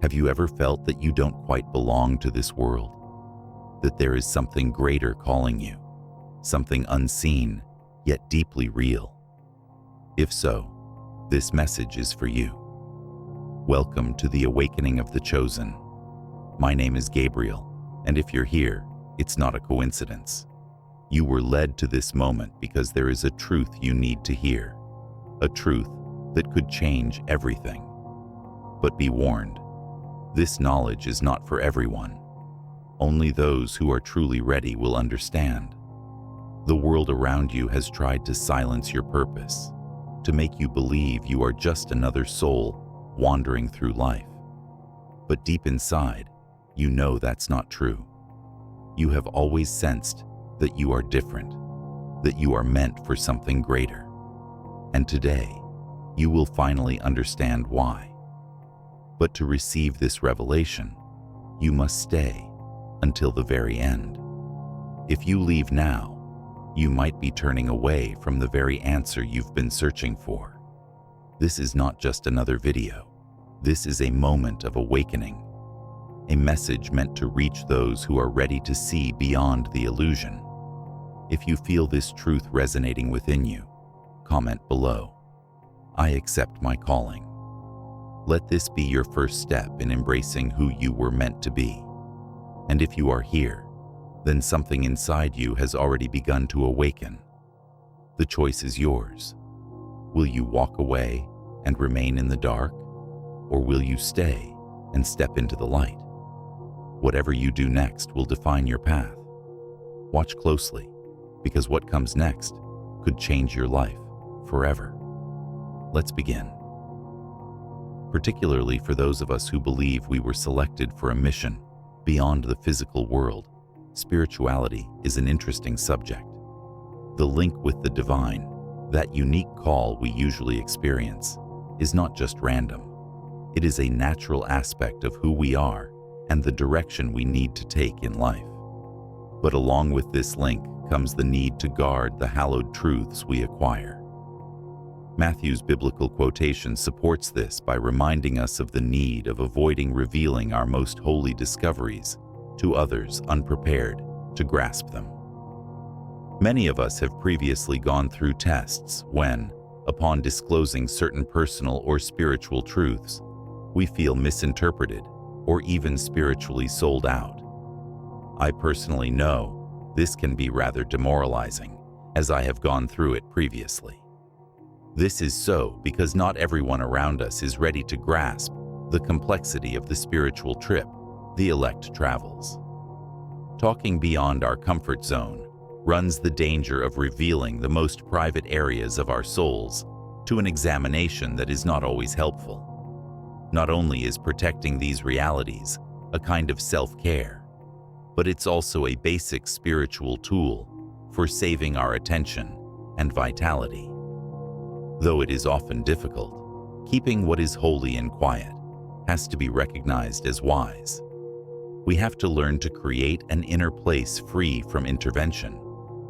Have you ever felt that you don't quite belong to this world? That there is something greater calling you, something unseen yet deeply real? If so, this message is for you. Welcome to the awakening of the chosen. My name is Gabriel, and if you're here, it's not a coincidence. You were led to this moment because there is a truth you need to hear, a truth that could change everything. But be warned, this knowledge is not for everyone. Only those who are truly ready will understand. The world around you has tried to silence your purpose, to make you believe you are just another soul wandering through life. But deep inside, you know that's not true. You have always sensed that you are different, that you are meant for something greater. And today, you will finally understand why. But to receive this revelation, you must stay until the very end. If you leave now, you might be turning away from the very answer you've been searching for. This is not just another video. This is a moment of awakening, a message meant to reach those who are ready to see beyond the illusion. If you feel this truth resonating within you, comment below. I accept my calling. Let this be your first step in embracing who you were meant to be. And if you are here, then something inside you has already begun to awaken. The choice is yours. Will you walk away and remain in the dark? Or will you stay and step into the light? Whatever you do next will define your path. Watch closely, because what comes next could change your life forever. Let's begin. Particularly for those of us who believe we were selected for a mission beyond the physical world, spirituality is an interesting subject. The link with the divine, that unique call we usually experience, is not just random. It is a natural aspect of who we are and the direction we need to take in life. But along with this link comes the need to guard the hallowed truths we acquire. Matthew's biblical quotation supports this by reminding us of the need of avoiding revealing our most holy discoveries to others unprepared to grasp them. Many of us have previously gone through tests when, upon disclosing certain personal or spiritual truths, we feel misinterpreted or even spiritually sold out. I personally know this can be rather demoralizing, as I have gone through it previously. This is so because not everyone around us is ready to grasp the complexity of the spiritual trip the elect travels. Talking beyond our comfort zone runs the danger of revealing the most private areas of our souls to an examination that is not always helpful. Not only is protecting these realities a kind of self-care, but it's also a basic spiritual tool for saving our attention and vitality. Though it is often difficult, keeping what is holy and quiet has to be recognized as wise. We have to learn to create an inner place free from intervention,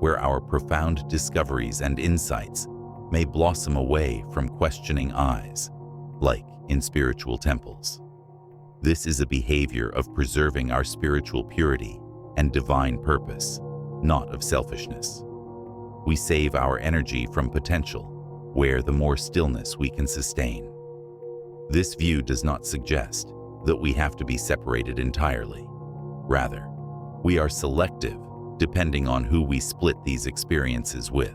where our profound discoveries and insights may blossom away from questioning eyes, like in spiritual temples. This is a behavior of preserving our spiritual purity and divine purpose, not of selfishness. We save our energy from potential, where the more stillness we can sustain. This view does not suggest that we have to be separated entirely. Rather, we are selective depending on who we split these experiences with.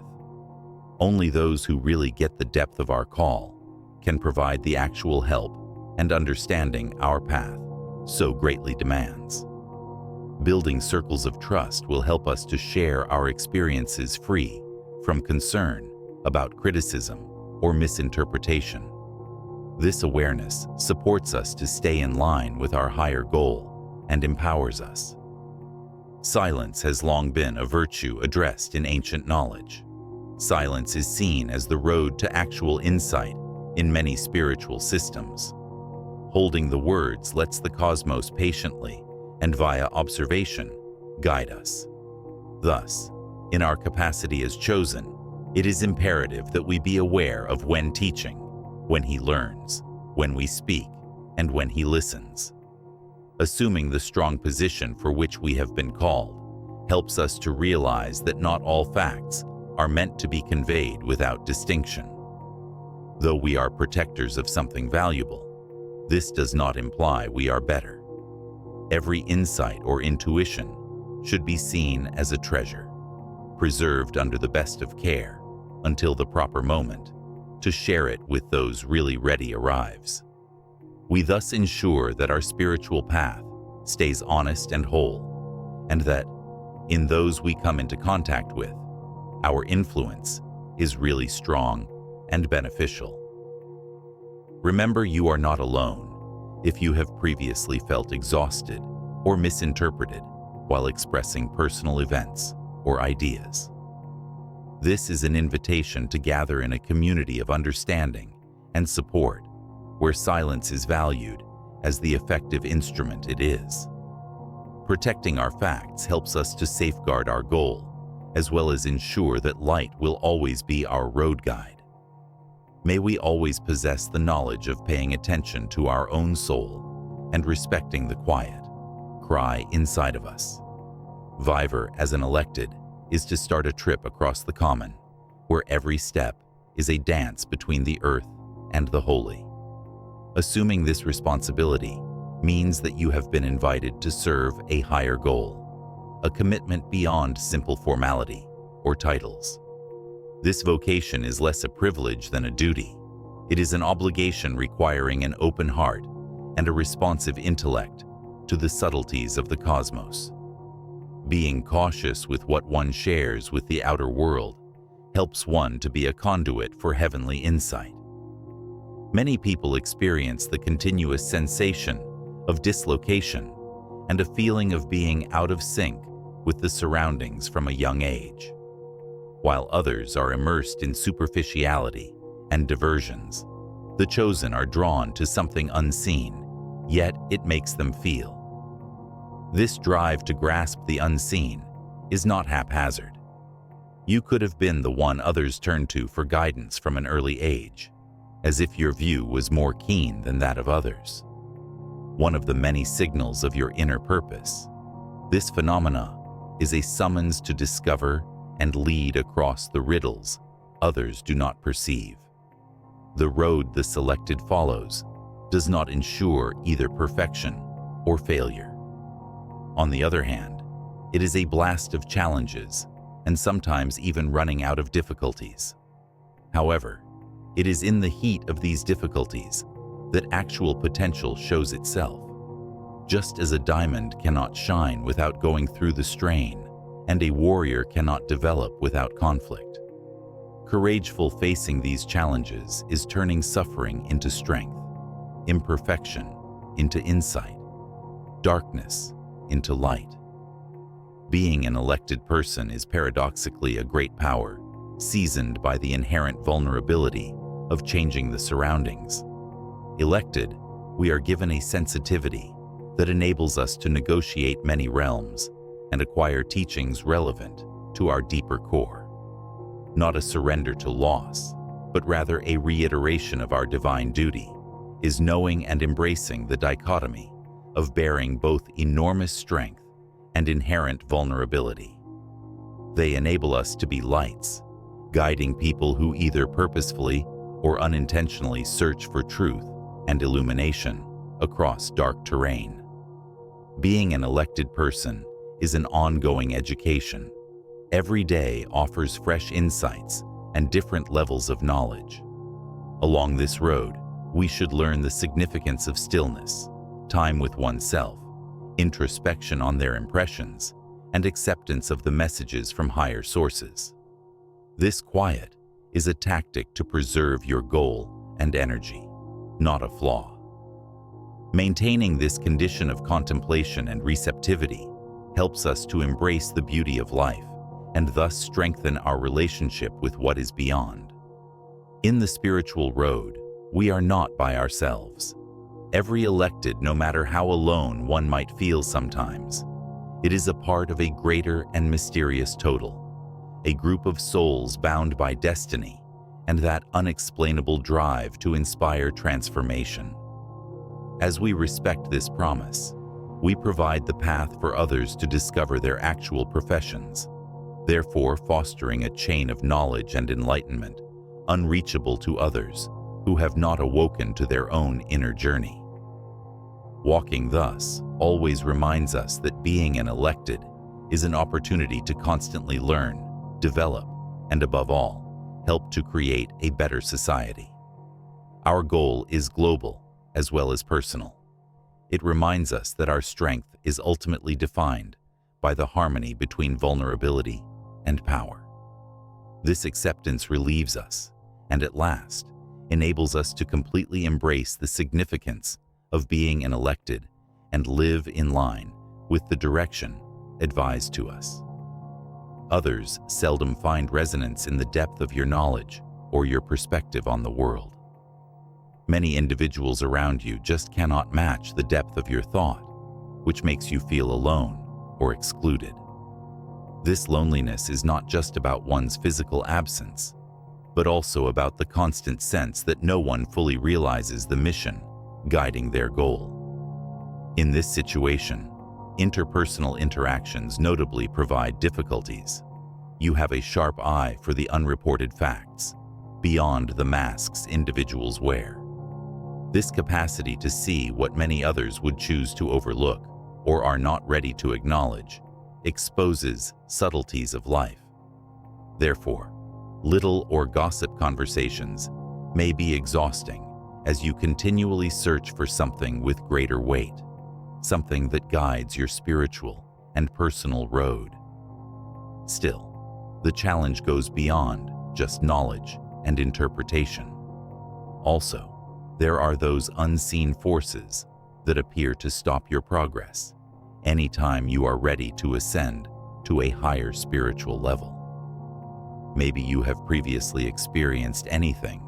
Only those who really get the depth of our call can provide the actual help and understanding our path so greatly demands. Building circles of trust will help us to share our experiences free from concern about criticism or misinterpretation. This awareness supports us to stay in line with our higher goal and empowers us. Silence has long been a virtue addressed in ancient knowledge. Silence is seen as the road to actual insight in many spiritual systems. Holding the words lets the cosmos patiently and via observation guide us. Thus, in our capacity as chosen, it is imperative that we be aware of when teaching, when he learns, when we speak, and when He listens. Assuming the strong position for which we have been called helps us to realize that not all facts are meant to be conveyed without distinction. Though we are protectors of something valuable, this does not imply we are better. Every insight or intuition should be seen as a treasure, preserved under the best of care until the proper moment to share it with those really ready arrives. We thus ensure that our spiritual path stays honest and whole, and that, in those we come into contact with, our influence is really strong and beneficial. Remember, you are not alone if you have previously felt exhausted or misinterpreted while expressing personal events or ideas. This is an invitation to gather in a community of understanding and support, where silence is valued as the effective instrument it is. Protecting our facts helps us to safeguard our goal, as well as ensure that light will always be our road guide. May we always possess the knowledge of paying attention to our own soul and respecting the quiet cry inside of us. 𖤔READ, as an elected, is to start a trip across the common, where every step is a dance between the earth and the holy. Assuming this responsibility means that you have been invited to serve a higher goal, a commitment beyond simple formality or titles. This vocation is less a privilege than a duty. It is an obligation requiring an open heart and a responsive intellect to the subtleties of the cosmos. Being cautious with what one shares with the outer world helps one to be a conduit for heavenly insight. Many people experience the continuous sensation of dislocation and a feeling of being out of sync with the surroundings from a young age, while others are immersed in superficiality and diversions. The chosen are drawn to something unseen, yet it makes them feel. This drive to grasp the unseen is not haphazard. You could have been the one others turn to for guidance from an early age, as if your view was more keen than that of others. One of the many signals of your inner purpose, this phenomena is a summons to discover and lead across the riddles others do not perceive. The road the selected follows does not ensure either perfection or failure. On the other hand, it is a blast of challenges and sometimes even running out of difficulties. However, it is in the heat of these difficulties that actual potential shows itself. Just as a diamond cannot shine without going through the strain, and a warrior cannot develop without conflict. Courageful facing these challenges is turning suffering into strength, imperfection into insight, darkness into light. Being an elected person is paradoxically a great power, seasoned by the inherent vulnerability of changing the surroundings. Elected, we are given a sensitivity that enables us to negotiate many realms and acquire teachings relevant to our deeper core. Not a surrender to loss, but rather a reiteration of our divine duty, is knowing and embracing the dichotomy of bearing both enormous strength and inherent vulnerability. They enable us to be lights, guiding people who either purposefully or unintentionally search for truth and illumination across dark terrain. Being an elected person is an ongoing education. Every day offers fresh insights and different levels of knowledge. Along this road, we should learn the significance of stillness, time with oneself, introspection on their impressions, and acceptance of the messages from higher sources. This quiet is a tactic to preserve your goal and energy, not a flaw. Maintaining this condition of contemplation and receptivity helps us to embrace the beauty of life and thus strengthen our relationship with what is beyond. In the spiritual road, we are not by ourselves. Every elected, no matter how alone one might feel sometimes, it is a part of a greater and mysterious total, a group of souls bound by destiny and that unexplainable drive to inspire transformation. As we respect this promise, we provide the path for others to discover their actual professions, therefore fostering a chain of knowledge and enlightenment unreachable to others who have not awoken to their own inner journey. Walking thus always reminds us that being an elected is an opportunity to constantly learn, develop, and above all, help to create a better society. Our goal is global as well as personal. It reminds us that our strength is ultimately defined by the harmony between vulnerability and power. This acceptance relieves us and at last enables us to completely embrace the significance of being an elected and live in line with the direction advised to us. Others seldom find resonance in the depth of your knowledge or your perspective on the world. Many individuals around you just cannot match the depth of your thought, which makes you feel alone or excluded. This loneliness is not just about one's physical absence, but also about the constant sense that no one fully realizes the mission guiding their goal. In this situation, interpersonal interactions notably provide difficulties. You have a sharp eye for the unreported facts, beyond the masks individuals wear. This capacity to see what many others would choose to overlook or are not ready to acknowledge exposes subtleties of life. Therefore, little or gossip conversations may be exhausting as you continually search for something with greater weight, something that guides your spiritual and personal road. Still, the challenge goes beyond just knowledge and interpretation. Also, there are those unseen forces that appear to stop your progress anytime you are ready to ascend to a higher spiritual level. Maybe you have previously experienced anything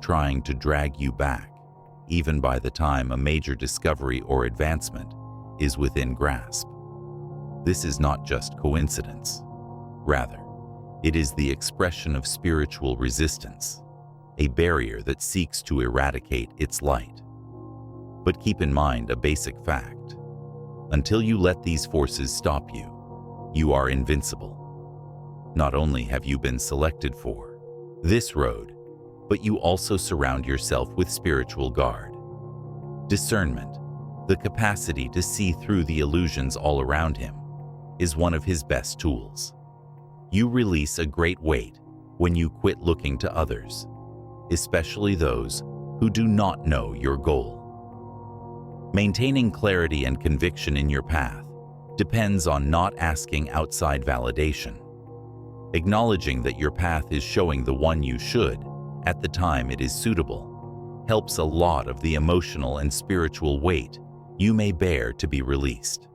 trying to drag you back, even by the time a major discovery or advancement is within grasp. This is not just coincidence. Rather, it is the expression of spiritual resistance, a barrier that seeks to eradicate its light. But keep in mind a basic fact. Until you let these forces stop you, you are invincible. Not only have you been selected for this road, but you also surround yourself with spiritual guard. Discernment, the capacity to see through the illusions all around him, is one of his best tools. You release a great weight when you quit looking to others, especially those who do not know your goal. Maintaining clarity and conviction in your path depends on not asking outside validation. Acknowledging that your path is showing the one you should, at the time it is suitable, helps a lot of the emotional and spiritual weight you may bear to be released.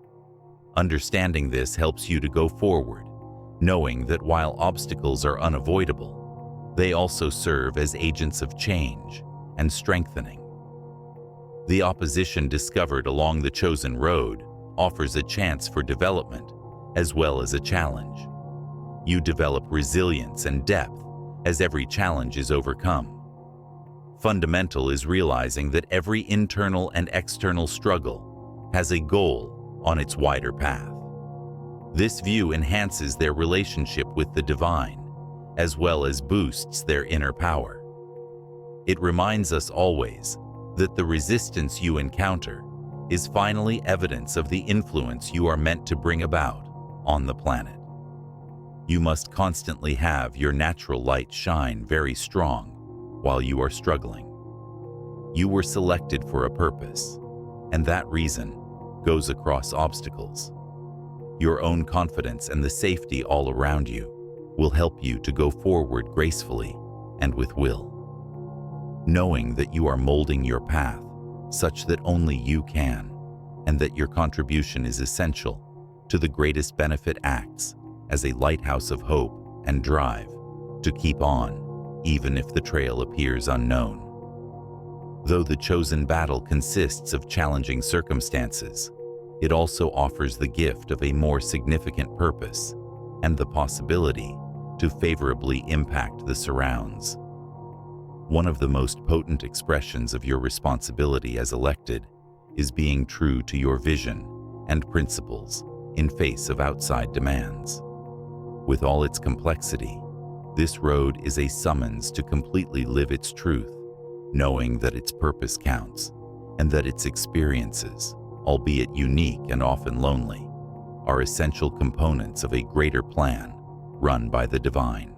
Understanding this helps you to go forward, knowing that while obstacles are unavoidable, they also serve as agents of change and strengthening. The opposition discovered along the chosen road offers a chance for development as well as a challenge. You develop resilience and depth as every challenge is overcome. Fundamental is realizing that every internal and external struggle has a goal on its wider path. This view enhances their relationship with the divine, as well as boosts their inner power. It reminds us always that the resistance you encounter is finally evidence of the influence you are meant to bring about on the planet. You must constantly have your natural light shine very strong while you are struggling. You were selected for a purpose, and that reason goes across obstacles. Your own confidence and the safety all around you will help you to go forward gracefully and with will. Knowing that you are molding your path such that only you can, and that your contribution is essential to the greatest benefit acts as a lighthouse of hope and drive to keep on, even if the trail appears unknown. Though the chosen battle consists of challenging circumstances, it also offers the gift of a more significant purpose and the possibility to favorably impact the surrounds. One of the most potent expressions of your responsibility as elected is being true to your vision and principles in face of outside demands. With all its complexity, this road is a summons to completely live its truth, knowing that its purpose counts and that its experiences, albeit unique and often lonely, are essential components of a greater plan run by the divine.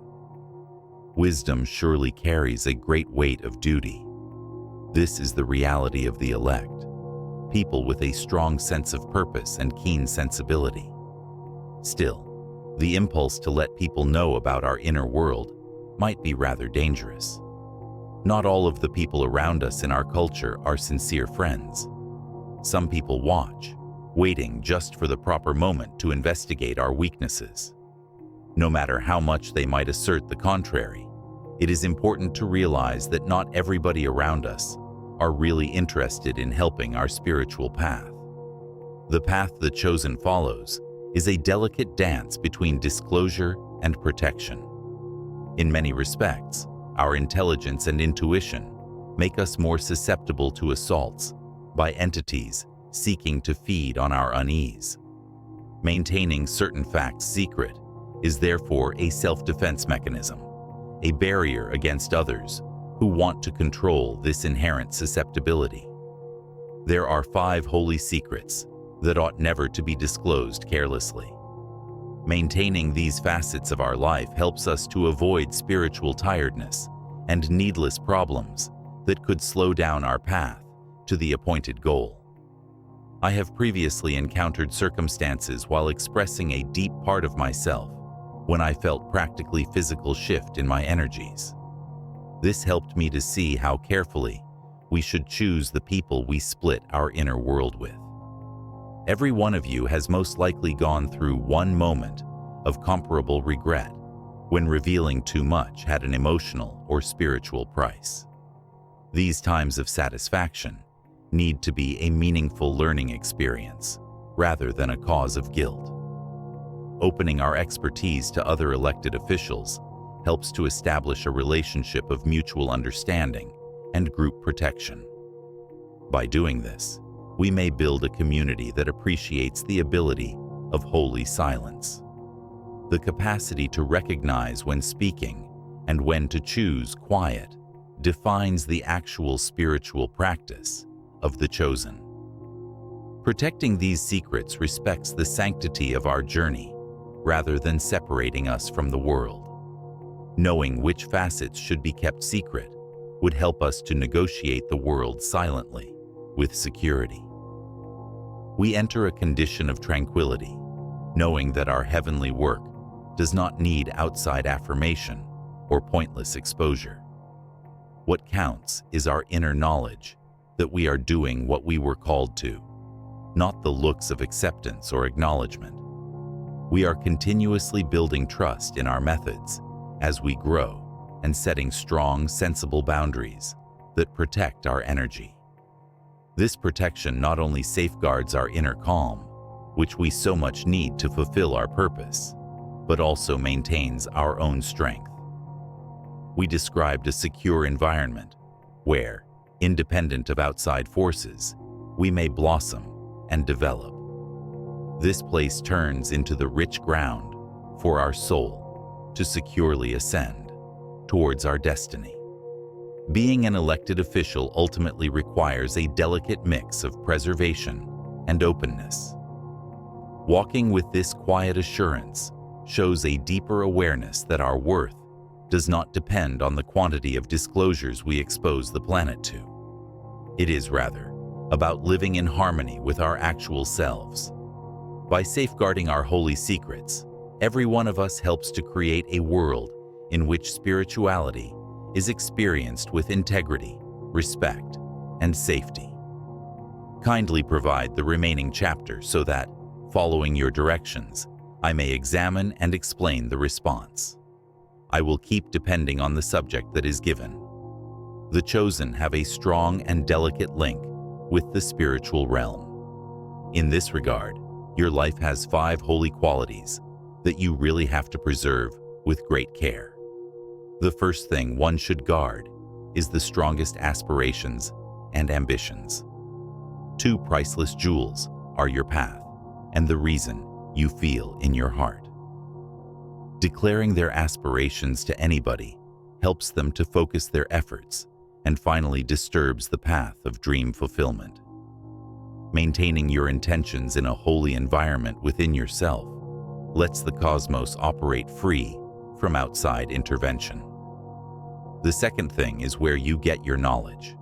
Wisdom surely carries a great weight of duty. This is the reality of the elect, people with a strong sense of purpose and keen sensibility. Still, the impulse to let people know about our inner world might be rather dangerous. Not all of the people around us in our culture are sincere friends. Some people watch, waiting just for the proper moment to investigate our weaknesses. No matter how much they might assert the contrary, it is important to realize that not everybody around us are really interested in helping our spiritual path. The path the chosen follows is a delicate dance between disclosure and protection. In many respects, our intelligence and intuition make us more susceptible to assaults by entities seeking to feed on our unease. Maintaining certain facts secret is therefore a self-defense mechanism, a barrier against others who want to control this inherent susceptibility. There are 5 holy secrets that ought never to be disclosed carelessly. Maintaining these facets of our life helps us to avoid spiritual tiredness and needless problems that could slow down our path to the appointed goal. I have previously encountered circumstances while expressing a deep part of myself when I felt practically physical shift in my energies. This helped me to see how carefully we should choose the people we split our inner world with. Every one of you has most likely gone through one moment of comparable regret when revealing too much had an emotional or spiritual price. These times of satisfaction need to be a meaningful learning experience rather than a cause of guilt. Opening our expertise to other elected officials helps to establish a relationship of mutual understanding and group protection. By doing this, we may build a community that appreciates the ability of holy silence. The capacity to recognize when speaking and when to choose quiet defines the actual spiritual practice of the chosen. Protecting these secrets respects the sanctity of our journey rather than separating us from the world. Knowing which facets should be kept secret would help us to negotiate the world silently, with security. We enter a condition of tranquility, knowing that our heavenly work does not need outside affirmation or pointless exposure. What counts is our inner knowledge that we are doing what we were called to, not the looks of acceptance or acknowledgement. We are continuously building trust in our methods as we grow and setting strong, sensible boundaries that protect our energy. This protection not only safeguards our inner calm, which we so much need to fulfill our purpose, but also maintains our own strength. We described a secure environment where, independent of outside forces, we may blossom and develop. This place turns into the rich ground for our soul to securely ascend towards our destiny. Being an elected official ultimately requires a delicate mix of preservation and openness. Walking with this quiet assurance shows a deeper awareness that our worth does not depend on the quantity of disclosures we expose the planet to. It is rather about living in harmony with our actual selves. By safeguarding our holy secrets, every one of us helps to create a world in which spirituality is experienced with integrity, respect, and safety. Kindly provide the remaining chapter so that, following your directions, I may examine and explain the response. I will keep depending on the subject that is given. The chosen have a strong and delicate link with the spiritual realm. In this regard, your life has 5 holy qualities that you really have to preserve with great care. The first thing one should guard is the strongest aspirations and ambitions. Two priceless jewels are your path and the reason you feel in your heart. Declaring their aspirations to anybody helps them to focus their efforts and finally disturbs the path of dream fulfillment. Maintaining your intentions in a holy environment within yourself lets the cosmos operate free from outside intervention. The second thing is where you get your knowledge.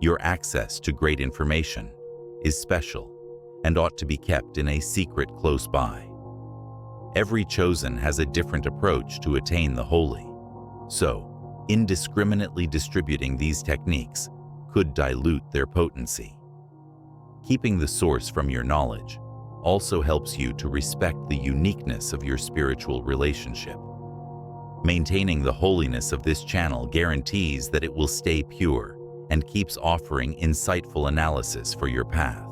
Your access to great information is special and ought to be kept in a secret close by. Every chosen has a different approach to attain the holy, so indiscriminately distributing these techniques could dilute their potency. Keeping the source from your knowledge also helps you to respect the uniqueness of your spiritual relationship. Maintaining the holiness of this channel guarantees that it will stay pure and keeps offering insightful analysis for your path.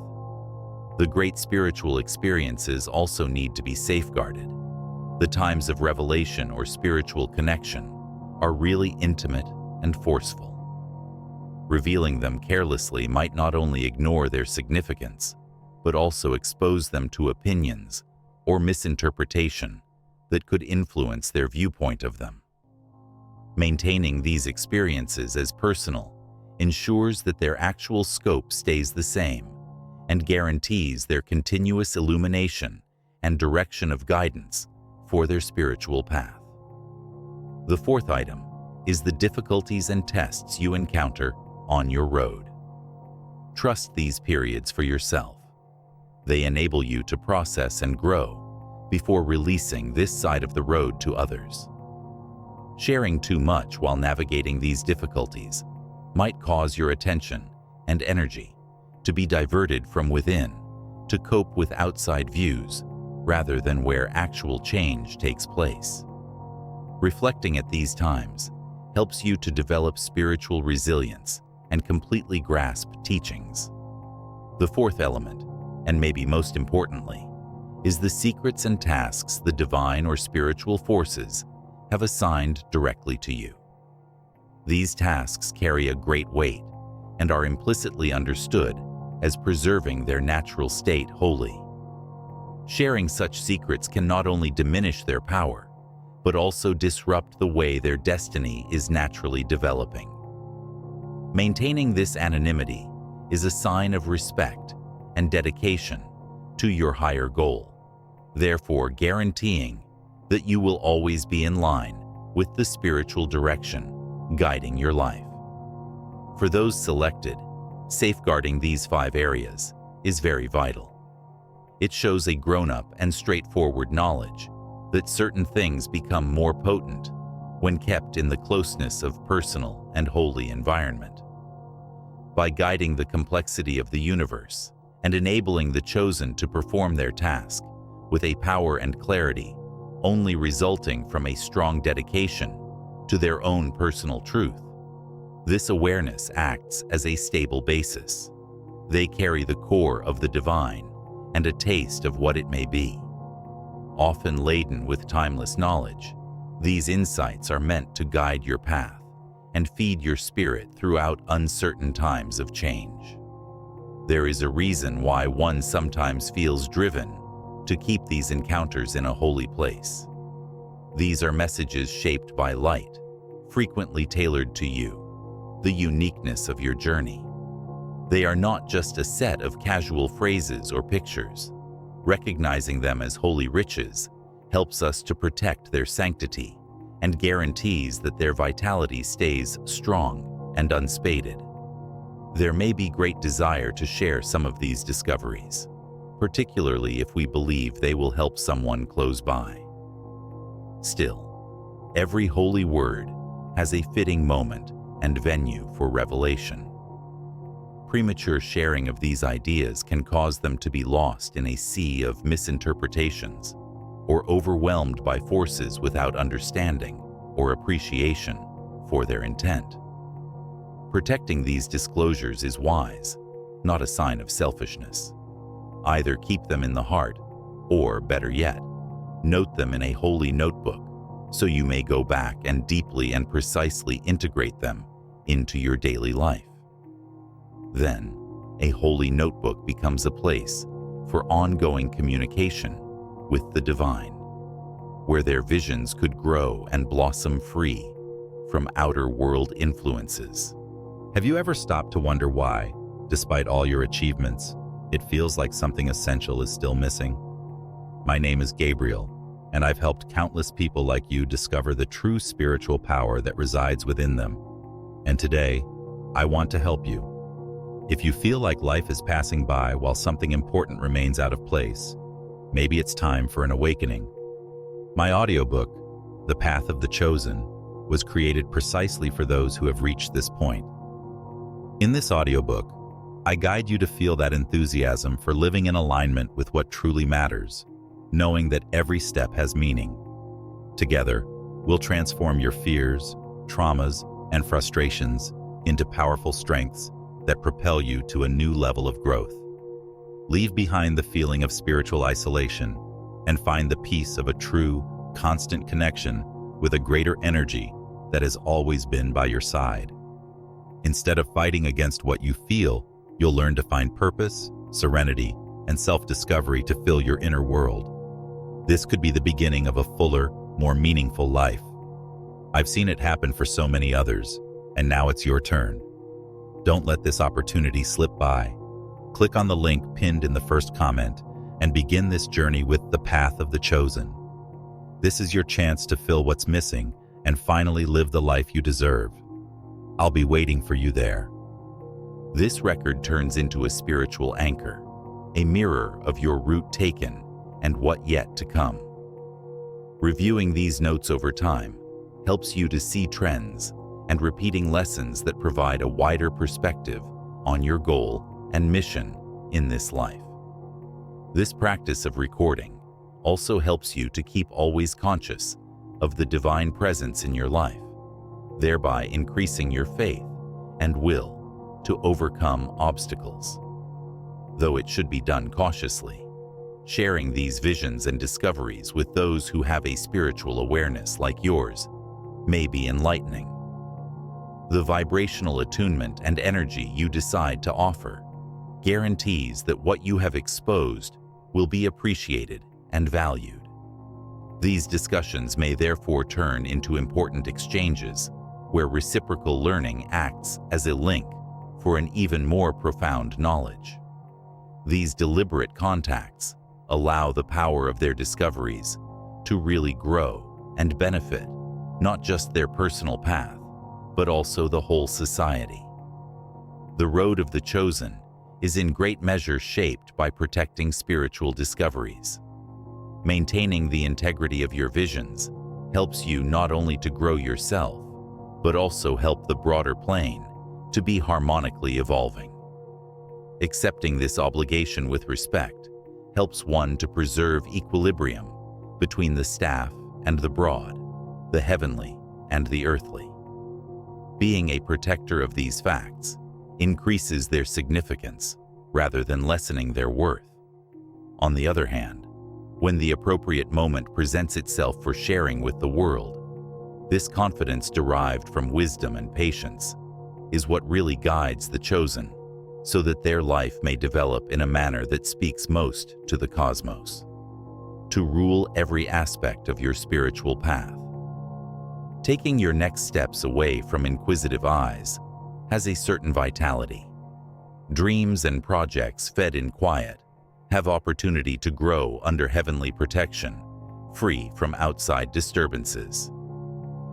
The great spiritual experiences also need to be safeguarded. The times of revelation or spiritual connection are really intimate and forceful. Revealing them carelessly might not only ignore their significance, but also expose them to opinions or misinterpretation that could influence their viewpoint of them. Maintaining these experiences as personal ensures that their actual scope stays the same and guarantees their continuous illumination and direction of guidance for their spiritual path. The fourth item is the difficulties and tests you encounter on your road. Trust these periods for yourself. They enable you to process and grow before releasing this side of the road to others. Sharing too much while navigating these difficulties might cause your attention and energy to be diverted from within to cope with outside views rather than where actual change takes place. Reflecting at these times helps you to develop spiritual resilience and completely grasp teachings. The fourth element, and maybe most importantly, is the secrets and tasks the divine or spiritual forces have assigned directly to you. These tasks carry a great weight and are implicitly understood as preserving their natural state holy. Sharing such secrets can not only diminish their power, but also disrupt the way their destiny is naturally developing. Maintaining this anonymity is a sign of respect and dedication to your higher goal, therefore guaranteeing that you will always be in line with the spiritual direction guiding your life. For those selected, safeguarding these 5 areas is very vital. It shows a grown-up and straightforward knowledge that certain things become more potent when kept in the closeness of personal and holy environment. By guiding the complexity of the universe and enabling the chosen to perform their task with a power and clarity only resulting from a strong dedication to their own personal truth, this awareness acts as a stable basis. They carry the core of the divine and a taste of what it may be. Often laden with timeless knowledge, these insights are meant to guide your path and feed your spirit throughout uncertain times of change. There is a reason why one sometimes feels driven to keep these encounters in a holy place. These are messages shaped by light, frequently tailored to you, the uniqueness of your journey. They are not just a set of casual phrases or pictures. Recognizing them as holy riches helps us to protect their sanctity and guarantees that their vitality stays strong and unspaded. There may be great desire to share some of these discoveries, particularly if we believe they will help someone close by. Still, every holy word has a fitting moment and venue for revelation. Premature sharing of these ideas can cause them to be lost in a sea of misinterpretations or overwhelmed by forces without understanding or appreciation for their intent. Protecting these disclosures is wise, not a sign of selfishness. Either keep them in the heart, or better yet, note them in a holy notebook so you may go back and deeply and precisely integrate them into your daily life. Then, a holy notebook becomes a place for ongoing communication with the divine, where their visions could grow and blossom free from outer world influences. Have you ever stopped to wonder why, despite all your achievements, it feels like something essential is still missing? My name is Gabriel, and I've helped countless people like you discover the true spiritual power that resides within them. And today, I want to help you. If you feel like life is passing by while something important remains out of place, maybe it's time for an awakening. My audiobook, The Path of the Chosen, was created precisely for those who have reached this point. In this audiobook, I guide you to feel that enthusiasm for living in alignment with what truly matters, knowing that every step has meaning. Together, we'll transform your fears, traumas, and frustrations into powerful strengths that propel you to a new level of growth. Leave behind the feeling of spiritual isolation and find the peace of a true, constant connection with a greater energy that has always been by your side. Instead of fighting against what you feel, you'll learn to find purpose, serenity, and self-discovery to fill your inner world. This could be the beginning of a fuller, more meaningful life. I've seen it happen for so many others, and now it's your turn. Don't let this opportunity slip by. Click on the link pinned in the first comment and begin this journey with the Path of the Chosen. This is your chance to fill what's missing and finally live the life you deserve. I'll be waiting for you there. This record turns into a spiritual anchor, a mirror of your route taken and what yet to come. Reviewing these notes over time helps you to see trends and repeating lessons that provide a wider perspective on your goal and mission in this life. This practice of recording also helps you to keep always conscious of the divine presence in your life, thereby increasing your faith and will to overcome obstacles. Though it should be done cautiously, sharing these visions and discoveries with those who have a spiritual awareness like yours may be enlightening. The vibrational attunement and energy you decide to offer guarantees that what you have exposed will be appreciated and valued. These discussions may therefore turn into important exchanges where reciprocal learning acts as a link for an even more profound knowledge. These deliberate contacts allow the power of their discoveries to really grow and benefit not just their personal path, but also the whole society. The road of the chosen is in great measure shaped by protecting spiritual discoveries. Maintaining the integrity of your visions helps you not only to grow yourself, but also help the broader plane to be harmonically evolving. Accepting this obligation with respect helps one to preserve equilibrium between the staff and the broad, the heavenly and the earthly. Being a protector of these facts increases their significance rather than lessening their worth. On the other hand, when the appropriate moment presents itself for sharing with the world, this confidence derived from wisdom and patience is what really guides the chosen, so that their life may develop in a manner that speaks most to the cosmos. To rule every aspect of your spiritual path. Taking your next steps away from inquisitive eyes has a certain vitality. Dreams and projects fed in quiet have opportunity to grow under heavenly protection, free from outside disturbances.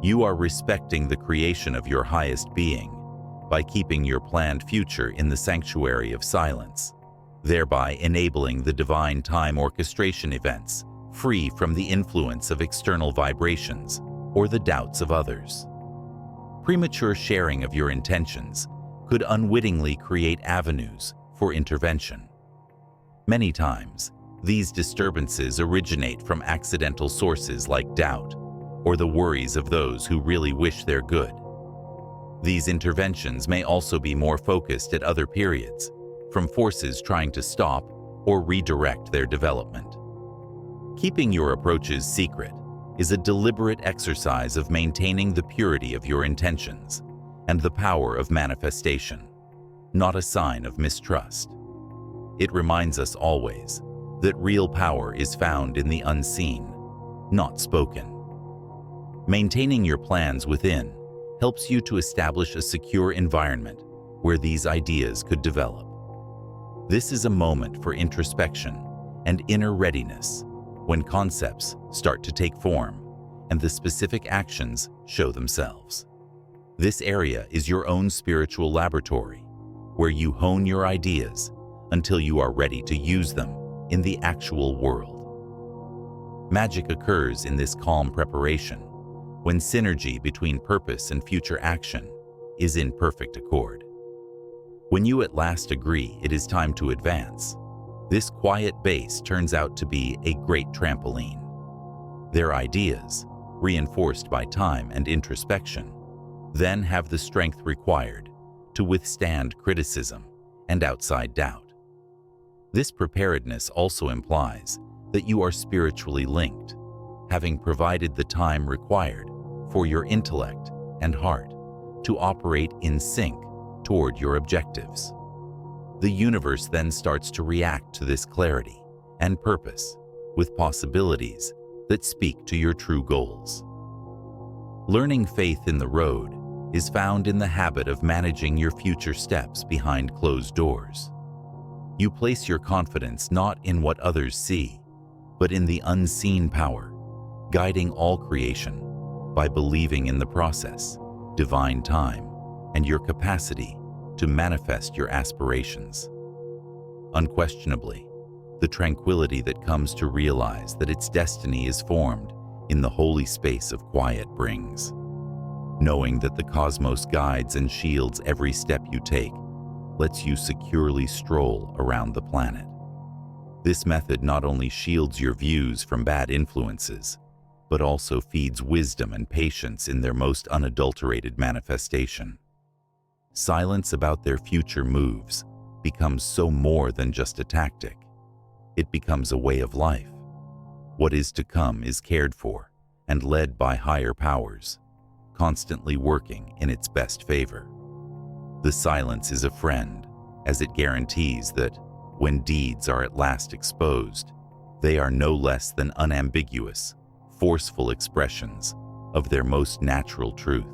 You are respecting the creation of your highest being by keeping your planned future in the sanctuary of silence, thereby enabling the divine time orchestration events free from the influence of external vibrations or the doubts of others. Premature sharing of your intentions could unwittingly create avenues for intervention. Many times, these disturbances originate from accidental sources like doubt or the worries of those who really wish their good. These interventions may also be more focused at other periods, from forces trying to stop or redirect their development. Keeping your approaches secret is a deliberate exercise of maintaining the purity of your intentions and the power of manifestation. not a sign of mistrust. It reminds us always that real power is found in the unseen, not spoken. Maintaining your plans within helps you to establish a secure environment where these ideas could develop. This is a moment for introspection and inner readiness, when concepts start to take form and the specific actions show themselves. This area is your own spiritual laboratory, where you hone your ideas until you are ready to use them in the actual world. Magic occurs in this calm preparation, when synergy between purpose and future action is in perfect accord. When you at last agree it is time to advance, this quiet base turns out to be a great trampoline. Their ideas, reinforced by time and introspection, then have the strength required to withstand criticism and outside doubt. This preparedness also implies that you are spiritually linked, having provided the time required for your intellect and heart to operate in sync toward your objectives. The universe then starts to react to this clarity and purpose with possibilities that speak to your true goals. Learning faith in the road is found in the habit of managing your future steps behind closed doors. You place your confidence not in what others see, but in the unseen power, guiding all creation by believing in the process, divine time, and your capacity to manifest your aspirations. Unquestionably, the tranquility that comes to realize that its destiny is formed in the holy space of quiet brings. Knowing that the cosmos guides and shields every step you take lets you securely stroll around the planet. This method not only shields your views from bad influences, but also feeds wisdom and patience in their most unadulterated manifestation. Silence about their future moves becomes so more than just a tactic. It becomes a way of life. What is to come is cared for and led by higher powers, constantly working in its best favor. The silence is a friend, as it guarantees that, when deeds are at last exposed, they are no less than unambiguous, forceful expressions of their most natural truth.